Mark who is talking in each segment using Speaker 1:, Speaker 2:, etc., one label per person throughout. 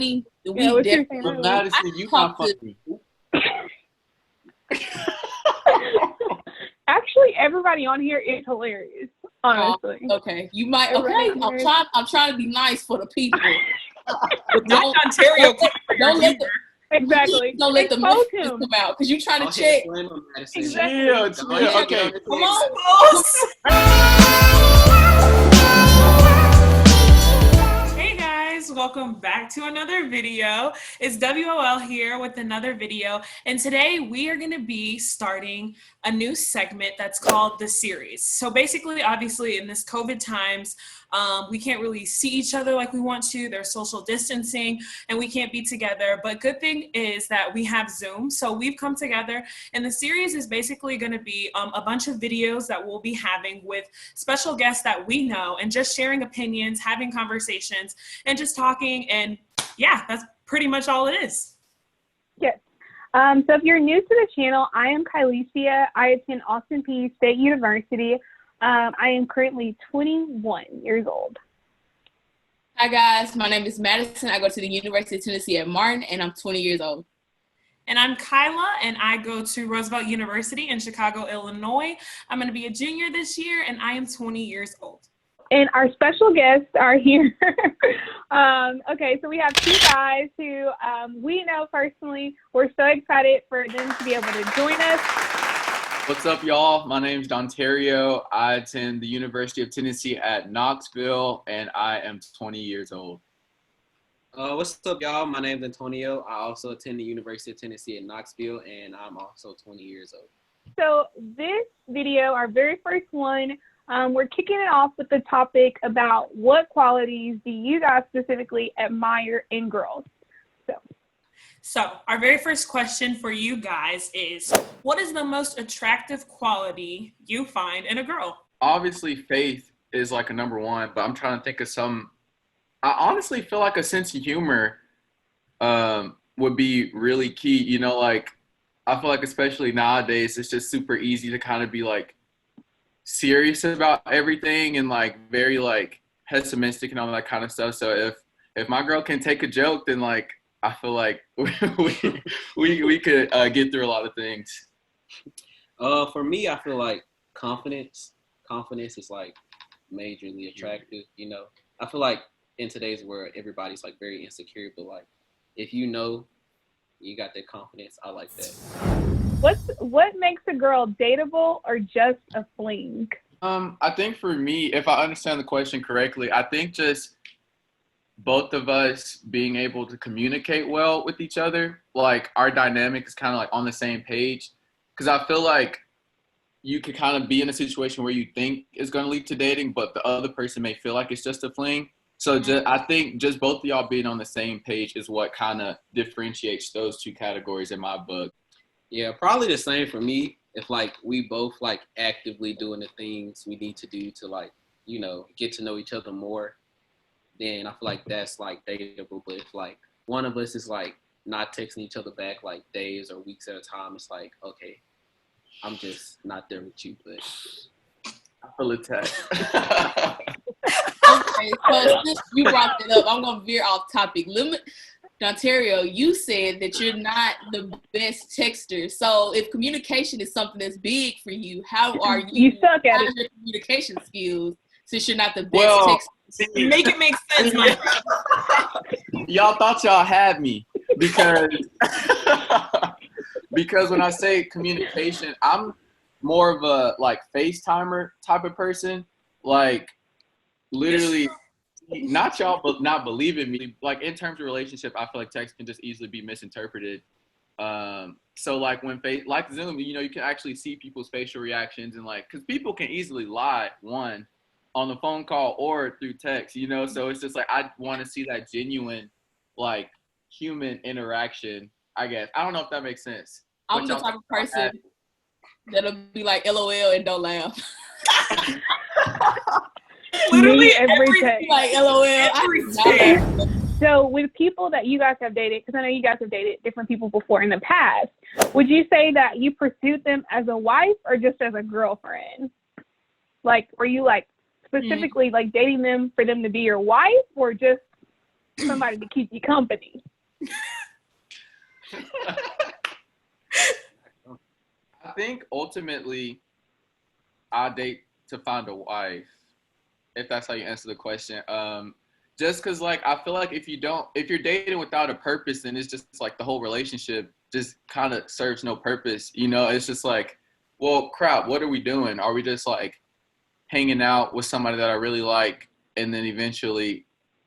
Speaker 1: we
Speaker 2: what's your
Speaker 1: definitely.
Speaker 3: Madison, you not funny.
Speaker 2: Actually, everybody on here is hilarious. Honestly.
Speaker 1: Okay, you might. Okay, I'm trying to be nice for the people. But
Speaker 4: Not Ontario.
Speaker 1: Don't let the
Speaker 2: exactly.
Speaker 1: Don't let the mouth come out because you're trying to check.
Speaker 2: Exactly.
Speaker 3: Yeah, okay.
Speaker 1: Come on.
Speaker 4: Hey guys, welcome back to another video. It's WOL here with another video, and today we are going to be starting a new segment that's called The Series. So basically, obviously, in this COVID times, we can't really see each other like we want to. There's social distancing and we can't be together. But good thing is that we have Zoom. So we've come together, and the series is basically going to be a bunch of videos that we'll be having with special guests that we know and just sharing opinions, having conversations, and just talking. And yeah, that's pretty much all it is.
Speaker 2: Yes. So if you're new to the channel, I am Kailysia. I attend Austin Peay State University. I am currently 21 years old.
Speaker 1: Hi guys, my name is Madison. I go to the University of Tennessee at Martin, and I'm 20 years old.
Speaker 4: And I'm Kaila, and I go to Roosevelt University in Chicago, Illinois. I'm going to be a junior this year, and I am 20 years old.
Speaker 2: And our special guests are here. Okay, so we have two guys who we know personally. We're so excited for them to be able to join us.
Speaker 3: What's up, y'all? My name's Donterrio. I attend the University of Tennessee at Knoxville, and I am 20 years old.
Speaker 5: What's up, y'all? My name's Antonio. I also attend the University of Tennessee at Knoxville, and I'm also 20 years old.
Speaker 2: So this video, our very first one, we're kicking it off with the topic about what qualities do you guys specifically admire in girls?
Speaker 4: So our very first question for you guys is, what is the most attractive quality you find in a girl?
Speaker 3: Obviously, faith is like a number one, but I'm trying to think of some. I honestly feel like a sense of humor would be really key. You know, like I feel like especially nowadays, it's just super easy to kind of be like serious about everything and like very like pessimistic and all that kind of stuff. So if my girl can take a joke, then like I feel like we could get through a lot of things.
Speaker 5: For me, I feel like confidence is like majorly attractive. You know, I feel like in today's world, everybody's like very insecure, but like if you know you got that confidence, I like that.
Speaker 2: What makes a girl dateable or just a fling?
Speaker 3: I think for me, if I understand the question correctly, I think just both of us being able to communicate well with each other, like our dynamic is kind of like on the same page. Because I feel like you could kind of be in a situation where you think it's going to lead to dating, but the other person may feel like it's just a fling. So I think just both of y'all being on the same page is what kind of differentiates those two categories in my book.
Speaker 5: Yeah, probably the same for me. If like we both like actively doing the things we need to do to like, you know, get to know each other more, then I feel like that's like dateable. But if like one of us is like not texting each other back like days or weeks at a time, it's like, okay, I'm just not there with you. But
Speaker 3: I feel attacked.
Speaker 1: Okay, so since you brought that up, I'm gonna veer off topic. Ontario, you said that you're not the best texter. So if communication is something that's big for you, how are you?
Speaker 2: You suck at it.
Speaker 1: Your communication skills since you're not the best texter?
Speaker 4: Make it make sense, Mike.
Speaker 3: Y'all thought y'all had me because when I say communication, I'm more of a like FaceTimer type of person. Like literally, not y'all, but not believing me. Like in terms of relationship, I feel like text can just easily be misinterpreted. So like when like Zoom, you know, you can actually see people's facial reactions and like, because people can easily lie on the phone call or through text, you know. So it's just like I want to see that genuine, like human interaction. I guess I don't know if that makes sense.
Speaker 1: I'm the type of person that'll be like LOL and don't laugh.
Speaker 4: Literally
Speaker 2: every text.
Speaker 1: Like LOL.
Speaker 4: Every text.
Speaker 2: So with people that you guys have dated, because I know you guys have dated different people before in the past, would you say that you pursued them as a wife or just as a girlfriend? Like, were you like specifically like dating them for them to be your wife or just somebody to keep you company.
Speaker 3: I think ultimately I date to find a wife, if that's how you answer the question. Just because, like, I feel like if you're dating without a purpose, then it's just like the whole relationship just kind of serves no purpose. You know, it's just like, well, crap, what are we doing? Are we just like hanging out with somebody that I really like, and then eventually,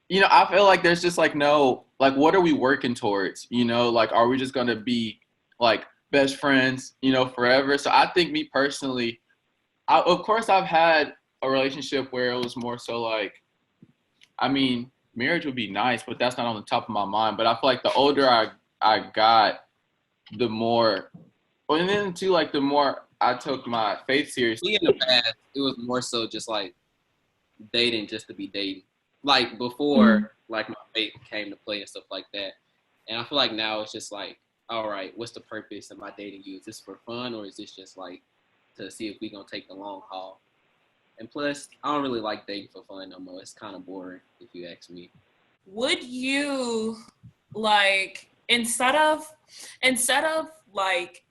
Speaker 3: you know, I feel like there's just like no, like, what are we working towards? You know, like, are we just gonna be like best friends, you know, forever? So I think me personally, of course, I've had a relationship where it was more so like, I mean, marriage would be nice, but that's not on the top of my mind. But I feel like the older I got, the more, and then too, like, the more I took my faith seriously.
Speaker 5: In the past, it was more so just like dating just to be dating. Like before, like my faith came to play and stuff like that. And I feel like now it's just like, all right, what's the purpose of my dating you? Is this for fun, or is this just like to see if we gonna take the long haul? And plus, I don't really like dating for fun no more. It's kind of boring, if you ask me.
Speaker 4: Would you, like, instead of like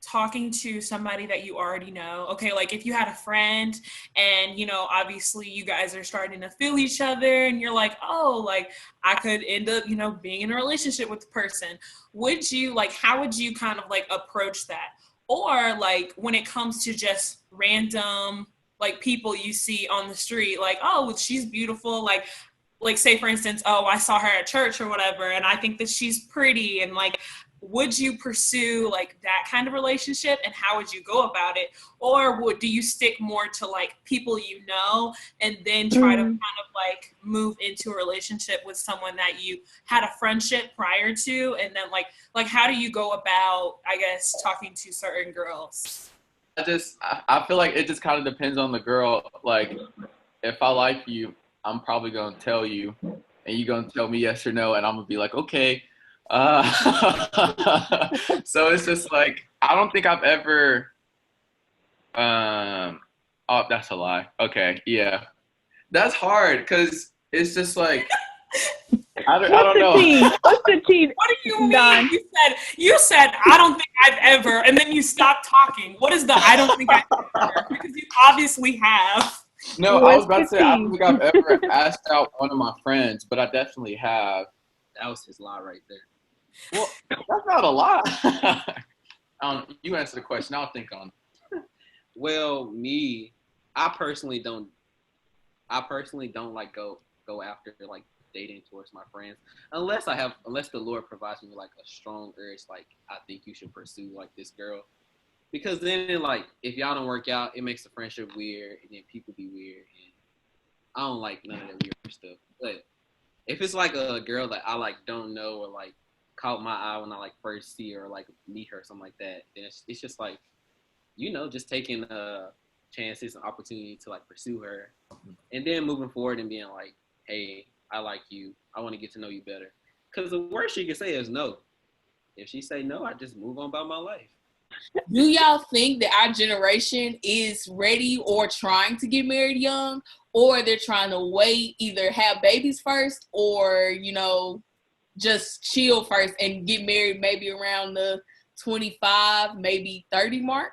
Speaker 4: talking to somebody that you already know, okay, like if you had a friend and, you know, obviously you guys are starting to feel each other and you're like, oh, like I could end up, you know, being in a relationship with the person, would you, like, how would you kind of like approach that? Or like when it comes to just random like people you see on the street, like, oh, she's beautiful, like say for instance, oh, I saw her at church or whatever and I think that she's pretty, and like, would you pursue like that kind of relationship, and how would you go about it? Or do you stick more to like people you know and then try to kind of like move into a relationship with someone that you had a friendship prior to, and then like how do you go about, I guess, talking to certain girls?
Speaker 3: I feel like it just kind of depends on the girl. Like, if I like you, I'm probably gonna tell you, and you're gonna tell me yes or no, and I'm gonna be like, okay. So it's just like, I don't think I've ever. Oh, that's a lie. Okay, yeah, that's hard because it's just like I don't know.
Speaker 2: What's the tea?
Speaker 4: What do you mean? You said I don't think I've ever, and then you stopped talking. What is the I don't think I've ever? Because you obviously have.
Speaker 3: No, I was about to say I don't think I've ever asked out one of my friends, but I definitely have.
Speaker 5: That was his lie right there.
Speaker 3: Well, that's not a lie. You answer the question. I'll think on it.
Speaker 5: Well, me, I personally don't like go after like dating towards my friends unless the Lord provides me with like a strong urge, like I think you should pursue like this girl, because then like if y'all don't work out, it makes the friendship weird, and then people be weird, and I don't like none of that weird stuff. But if it's like a girl that I like don't know, or like caught my eye when I like first see her or like meet her or something like that, then it's just like, you know, just taking chances and opportunity to like pursue her, and then moving forward and being like, hey, I like you, I want to get to know you better. Because the worst she can say is no. If she say no, I just move on about my life.
Speaker 1: Do y'all think that our generation is ready or trying to get married young, or they're trying to wait, either have babies first or, you know, just chill first and get married maybe around the 25, maybe 30 mark?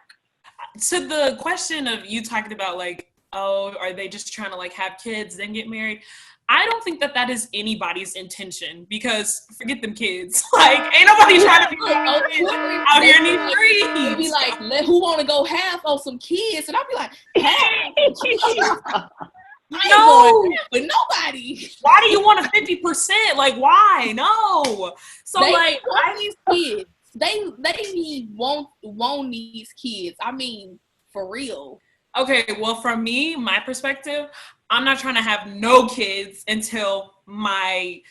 Speaker 4: To the question of you talking about like, oh, are they just trying to like have kids then get married? I don't think that is anybody's intention, because forget them kids. Like, ain't nobody trying to be out here in these streets.
Speaker 1: They'd be like, who want to go half on some kids? And I'd be like, half? No, but nobody.
Speaker 4: Why do you want a 50%? Like, why? No. So
Speaker 1: they
Speaker 4: like,
Speaker 1: want these kids. They want these kids. I mean, for real.
Speaker 4: Okay, well, from me, my perspective, I'm not trying to have no kids until my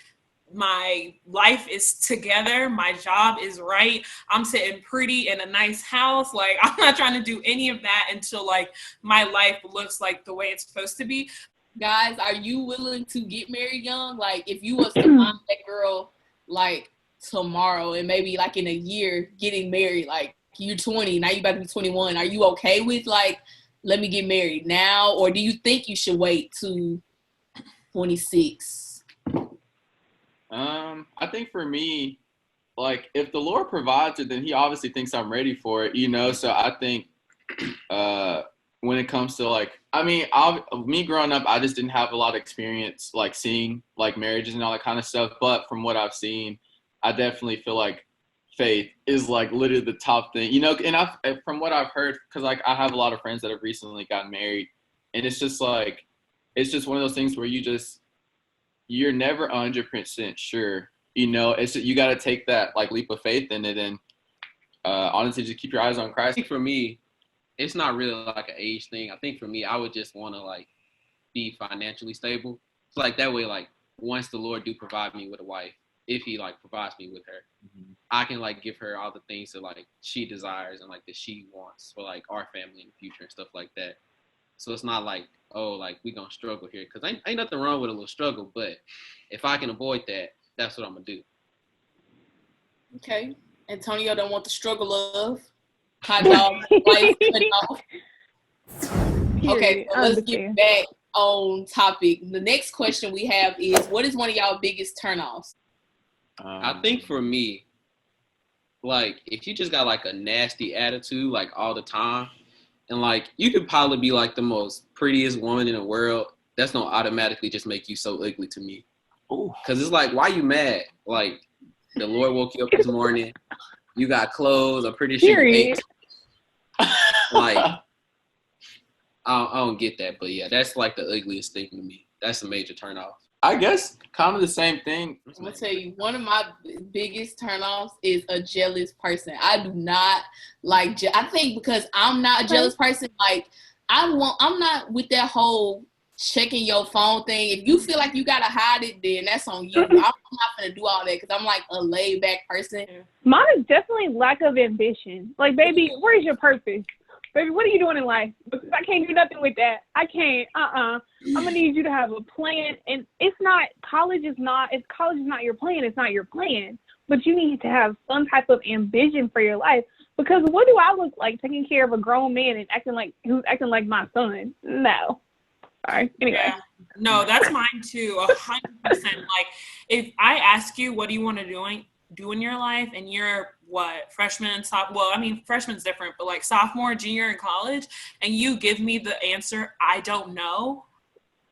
Speaker 4: life is together, my job is right, I'm sitting pretty in a nice house. Like, I'm not trying to do any of that until like my life looks like the way it's supposed to be.
Speaker 1: Guys, are you willing to get married young? Like, if you was to find that girl like tomorrow and maybe like in a year getting married, like you're 20, now you about to be 21, are you okay with like, let me get married now? Or do you think you should wait to 26?
Speaker 3: I think for me, like if the Lord provides it, then He obviously thinks I'm ready for it, you know. So I think when it comes to like, I mean, me growing up, I just didn't have a lot of experience like seeing like marriages and all that kind of stuff. But from what I've seen, I definitely feel like faith is like literally the top thing, you know. And from what I've heard, because like I have a lot of friends that have recently gotten married, and it's just like, it's just one of those things where you're never 100% sure, you know. It's you got to take that like leap of faith in it, and honestly, just keep your eyes on Christ.
Speaker 5: I think for me, it's not really like an age thing. I think for me, I would just want to like be financially stable. It's like that way, like once the Lord do provide me with a wife, if He like provides me with her, I can like give her all the things that like she desires and like that she wants for like our family in the future and stuff like that. So it's not like, oh, like we gonna struggle here, because ain't nothing wrong with a little struggle, but if I can avoid that, that's what I'm gonna do.
Speaker 1: Okay. Antonio don't want the struggle of hot dog life cutting off. Okay, so let's get back on topic. The next question we have is, what is one of y'all biggest turnoffs?
Speaker 5: I think for me, like if you just got like a nasty attitude like all the time, and like you could probably be like the most prettiest woman in the world, that's gonna automatically just make you so ugly to me. Because it's like, why you mad? Like the Lord woke you up this morning, you got clothes, I'm pretty sure you ate. Like I don't get that, but yeah, that's like the ugliest thing to me. That's a major turnoff.
Speaker 3: I guess kind of the same thing.
Speaker 1: I'm gonna tell you, one of my biggest turnoffs is a jealous person. I do not like. I think because I'm not a jealous person, like I'm not with that whole checking your phone thing. If you feel like you gotta hide it, then that's on you. I'm not gonna do all that because I'm like a laid back person.
Speaker 2: Mine is definitely lack of ambition. Like, baby, where's your purpose? Baby, what are you doing in life? Because I can't do nothing with that. I can't. I'm gonna need you to have a plan. And college is not your plan. It's not your plan. But you need to have some type of ambition for your life. Because what do I look like taking care of a grown man and who's acting like my son? No. All right. Anyway.
Speaker 4: Yeah. No, that's mine too. 100%. Like, if I ask you, what do you want to do in your life, and you're freshman's different, but like sophomore, junior in college, and you give me the answer, I don't know,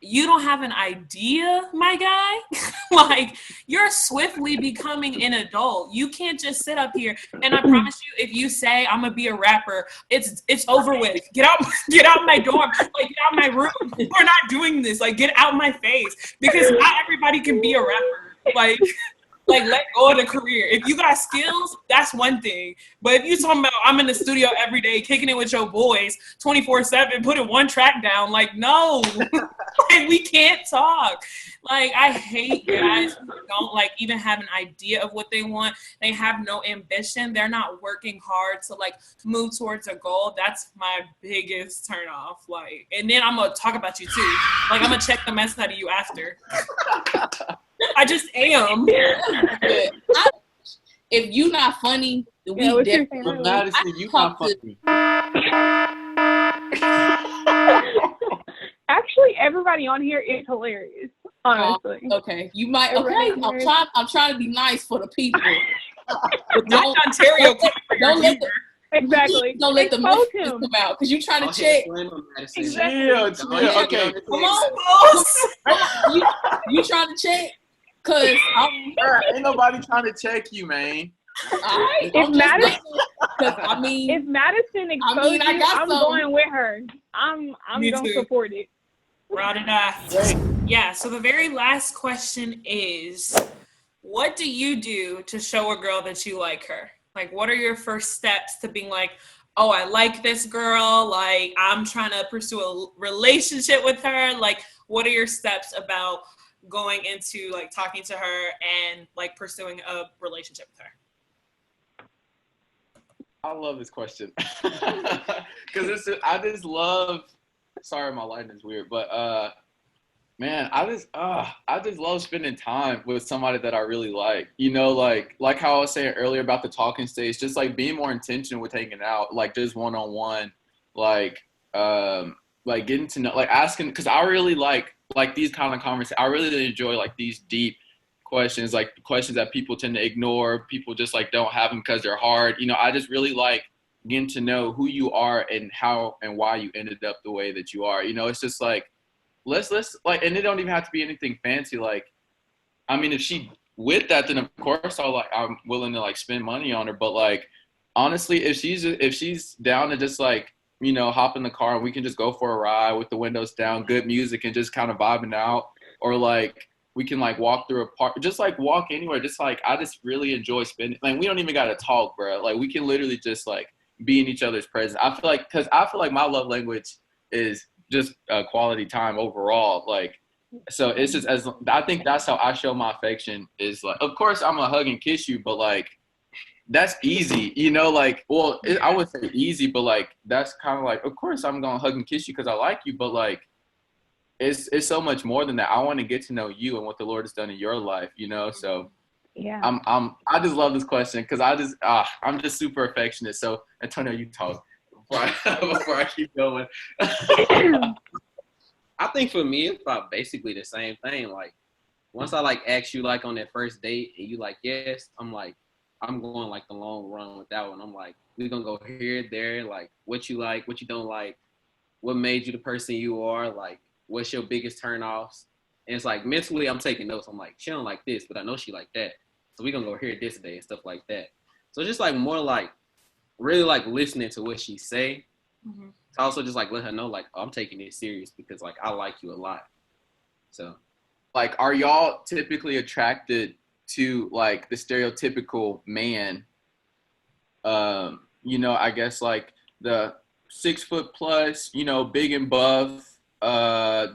Speaker 4: you don't have an idea, my guy. Like, you're swiftly becoming an adult. You can't just sit up here, and I promise you, if you say I'm gonna be a rapper, it's over with. Get out my dorm, like get out my room. We're not doing this. Like, get out my face, because not everybody can be a rapper. Like, let go of the career. If you got skills, that's one thing. But if you're talking about I'm in the studio every day, kicking it with your boys 24/7, putting one track down, like, no. Like, we can't talk. Like, I hate guys who don't like even have an idea of what they want. They have no ambition. They're not working hard to like move towards a goal. That's my biggest turn off. Like, and then I'm gonna talk about you too. Like, I'm gonna check the mess out of you after. I just am.
Speaker 1: If you not funny, then we definitely.
Speaker 3: Madison, you not funny.
Speaker 2: Actually, everybody on here is hilarious. Honestly.
Speaker 1: Okay, you might. Okay, I'm trying to be nice for the people. But
Speaker 4: not Ontario.
Speaker 1: Don't let the.
Speaker 2: Exactly.
Speaker 1: Don't let the messages come out, because you're trying to check.
Speaker 2: Exactly.
Speaker 3: Yeah, okay.
Speaker 1: Come on. You trying to check? Because
Speaker 3: ain't nobody trying to check you, man.
Speaker 1: All right.
Speaker 2: If
Speaker 1: Madison
Speaker 2: exposes you, I'm going with her. I'm going to support it.
Speaker 4: Rod and I. Yeah, so the very last question is, what do you do to show a girl that you like her? Like, what are your first steps to being like, oh, I like this girl, like, I'm trying to pursue a relationship with her? Like, what are your steps about going into like talking to her and like pursuing a relationship with her?
Speaker 3: I love this question because I just love. Sorry, my lighting is weird, but man, I just love spending time with somebody that I really like. You know, like how I was saying earlier about the talking stage, just like being more intentional with hanging out, like just one-on-one, like getting to know, like asking, because I really like these kind of conversations. I really enjoy like these deep questions, like questions that people tend to ignore. People just like don't have them because they're hard. You know, I just really like getting to know who you are and how and why you ended up the way that you are. You know, it's just like, let's like, and it don't even have to be anything fancy. Like, I mean, if she with that, then of course I'm willing to like spend money on her. But like, honestly, if she's down to just like, you know, hop in the car and we can just go for a ride with the windows down, good music and just kind of vibing out, or like we can like walk through a park, just like walk anywhere. Just like, I just really enjoy spending, like, we don't even got to talk, bro. Like, we can literally just like be in each other's presence. I feel like my love language is just quality time overall. Like, so it's just, as I think that's how I show my affection, is like, of course I'm gonna hug and kiss you, but like, that's easy, you know, like, well, I would say easy, but like, that's kind of like, of course I'm gonna hug and kiss you because I like you, but like, it's so much more than that. I want to get to know you and what the Lord has done in your life, you know. So
Speaker 2: Yeah.
Speaker 3: I just love this question because I'm just super affectionate. So Antonio, you talk before I keep going.
Speaker 5: I think for me, it's about basically the same thing. Like, once I like ask you like on that first date and you like yes, I'm like, I'm going like the long run with that one. I'm like, we're gonna go here, there, like what you like, what you don't like, what made you the person you are, like what's your biggest turnoffs. And it's like mentally I'm taking notes. I'm like, she don't like this, but I know she like that. So we're gonna go here this day and stuff like that. So just like more like really like listening to what she say. Mm-hmm. To also just like let her know like, oh, I'm taking it serious because like I like you a lot. So
Speaker 3: like, are y'all typically attracted to like the stereotypical man, you know, I guess like the 6 foot plus, you know, big and buff,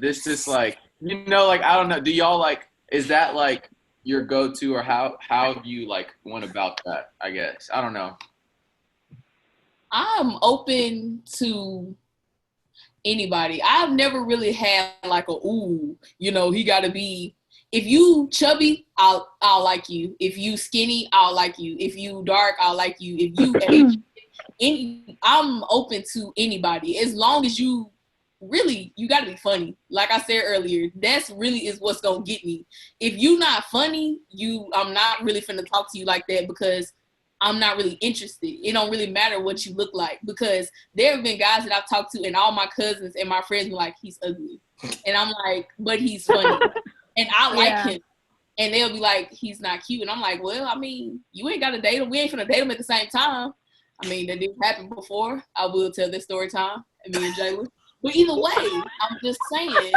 Speaker 3: this just like, you know, like, I don't know, do y'all like, is that like your go-to, or how do you like went about that? I guess I don't know.
Speaker 1: I'm open to anybody. I've never really had like a, ooh, you know, he gotta be, if you chubby, I'll like you. If you skinny, I'll like you. If you dark, I'll like you. If you I'm open to anybody, as long as you gotta be funny. Like I said earlier, that's really is what's gonna get me. If you not funny, I'm not really finna talk to you like that, because I'm not really interested. It don't really matter what you look like, because there have been guys that I've talked to and all my cousins and my friends be like, he's ugly. And I'm like, but he's funny. And I like him. And they'll be like, he's not cute. And I'm like, well, I mean, you ain't got to date him. We ain't finna date him at the same time. I mean, that didn't happen before. I will tell this story time, and me and Jayla. But either way, I'm just saying,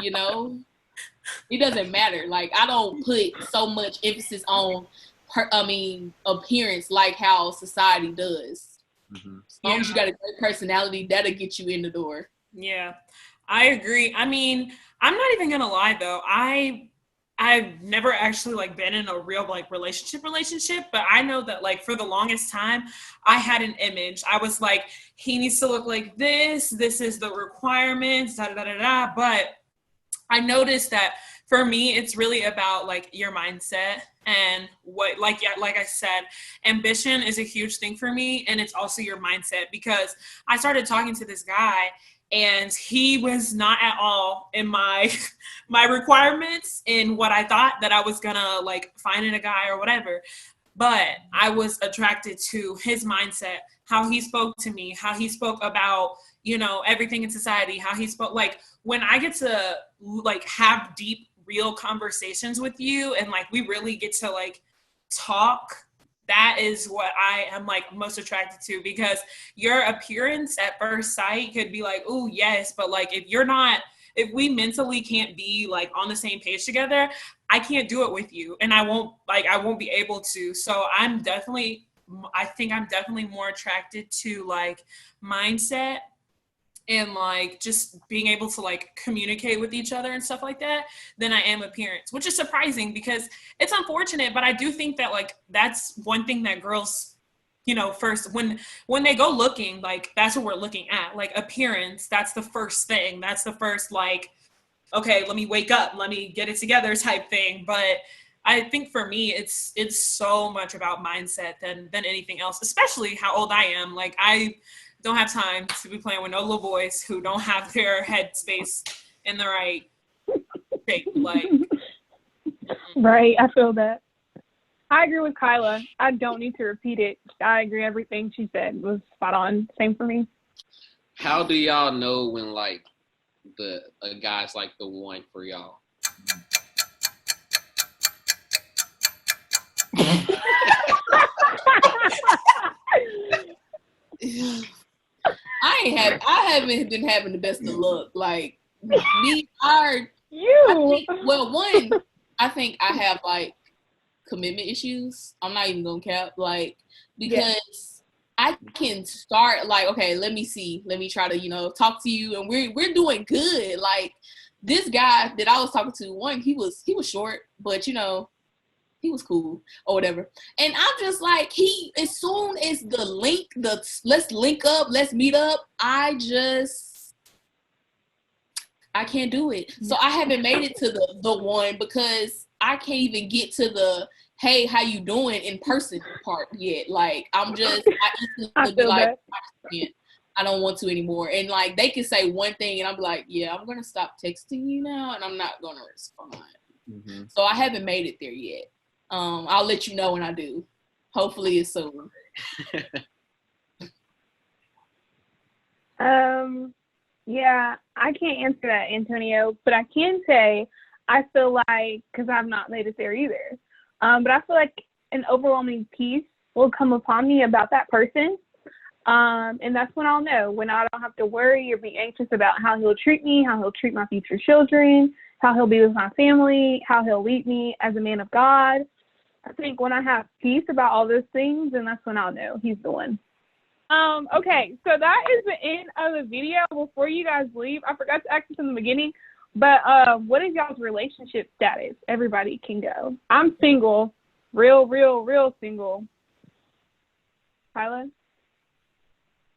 Speaker 1: you know, it doesn't matter. Like, I don't put so much emphasis on appearance like how society does. Mm-hmm. As long as you got a great personality, that'll get you in the door.
Speaker 4: Yeah, I agree. I mean, I'm not even gonna lie though. I've never actually like been in a real like relationship, but I know that like for the longest time I had an image. I was like, he needs to look like this. This is the requirements, da da da da. But I noticed that for me, it's really about like your mindset and what, like I said, ambition is a huge thing for me. And it's also your mindset, because I started talking to this guy and he was not at all in my requirements in what I thought that I was gonna like find in a guy or whatever. But I was attracted to his mindset, how he spoke to me, how he spoke about, you know, everything in society, how he spoke. Like, when I get to like have deep, real conversations with you and like we really get to like talk, that is what I am like most attracted to, because your appearance at first sight could be like, oh yes, but like if we mentally can't be like on the same page together, I can't do it with you, and I won't be able to. So I think I'm definitely more attracted to like mindset and like just being able to like communicate with each other and stuff like that than I am appearance, which is surprising because it's unfortunate. But I do think that like that's one thing that girls, you know, first when they go looking, like that's what we're looking at, like appearance. That's the first thing. That's the first like, okay, let me wake up, let me get it together type thing. But I think for me, it's so much about mindset than anything else, especially how old I am. Like I don't have time to be playing with no little boys who don't have their head space in the right shape. Like,
Speaker 2: Right, I feel that. I agree with Kaila. I don't need to repeat it. I agree. Everything she said was spot on. Same for me.
Speaker 5: How do y'all know when like a guy's like the one for y'all?
Speaker 1: I haven't been having the best of luck. Like me, I think I have like commitment issues. I'm not even gonna cap, like, because I can start like, okay, let me try to, talk to you, and we're doing good. Like this guy that I was talking to, he was short, but he was cool or whatever. And I'm just like, as soon as let's link up, let's meet up, I can't do it. So I haven't made it to the one, because I can't even get to the, hey, how you doing in person part yet. Like I be like, I don't want to anymore. And like they can say one thing and I'm like, yeah, I'm gonna stop texting you now and I'm not gonna respond. Mm-hmm. So I haven't made it there yet. I'll let you know when I do. Hopefully it's soon.
Speaker 2: Yeah, I can't answer that, Antonio, but I can say I feel like, because I've not made it there either, but I feel like an overwhelming peace will come upon me about that person. And that's when I'll know, when I don't have to worry or be anxious about how he'll treat me, how he'll treat my future children, how he'll be with my family, how he'll lead me as a man of God. I think when I have peace about all those things, then that's when I'll know he's the one. Okay, so that is the end of the video. Before you guys leave, I forgot to ask this in the beginning, but what is y'all's relationship status? Everybody can go. I'm single, real single. Kaila?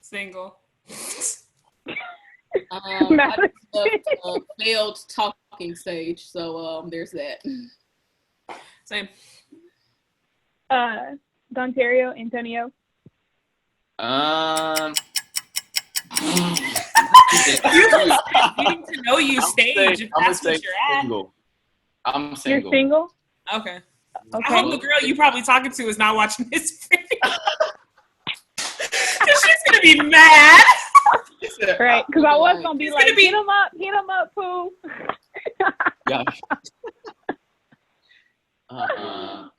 Speaker 4: Single.
Speaker 1: Failed talking stage, so there's that.
Speaker 4: Same.
Speaker 2: Donterrio, Antonio.
Speaker 4: Getting to know you stage, if that's what you're
Speaker 3: single. I'm single.
Speaker 2: You're single?
Speaker 4: Okay. I hope the girl you probably talking to is not watching this video. She's gonna be mad.
Speaker 2: Right, because I was gonna be like, hit him up, Pooh.
Speaker 3: Yeah.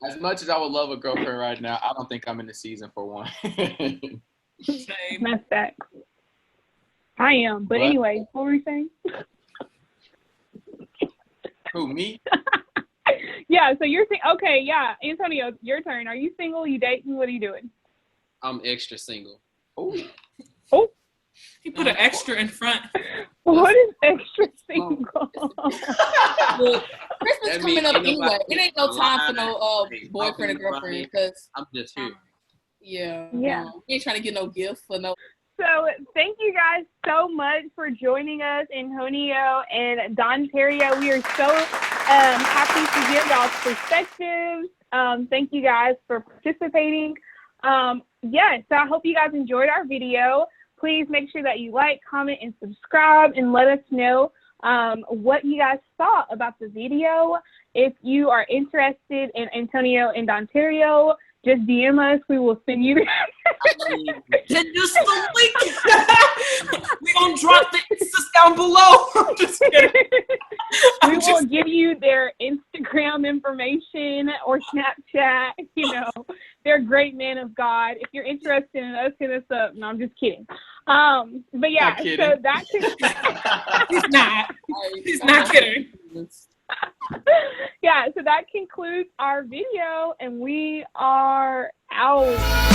Speaker 3: As much as I would love a girlfriend right now, I don't think I'm in the season for one.
Speaker 4: Same.
Speaker 2: That's that. I am, but anyway, what were you saying?
Speaker 3: Who, me?
Speaker 2: Yeah, so you're okay. Yeah, Antonio, your turn. Are you single? You dating? What are you doing?
Speaker 5: I'm extra single.
Speaker 3: Oh.
Speaker 4: He put an extra in front.
Speaker 2: What is extra single?
Speaker 1: Well, Christmas coming up anyway. It ain't no time for no boyfriend or girlfriend, because
Speaker 5: I'm just here.
Speaker 1: Yeah. We ain't trying to get no gift for no.
Speaker 2: So thank you guys so much for joining us, Antonio and Donterrio. We are so happy to hear y'all's perspectives. Thank you guys for participating. Yes, so I hope you guys enjoyed our video. Please make sure that you like, comment, and subscribe, and let us know what you guys thought about the video. If you are interested in Antonio and Donterrio, just DM us. We will send you
Speaker 4: Send us the link. We're going to drop the Instas down below. I'm just kidding.
Speaker 2: We will give you their Instagram information or Snapchat. They're great men of God. If you're interested in us, hit us up. No, I'm just kidding. But yeah, so that
Speaker 4: He's not kidding.
Speaker 2: Yeah, so that concludes our video, and we are out.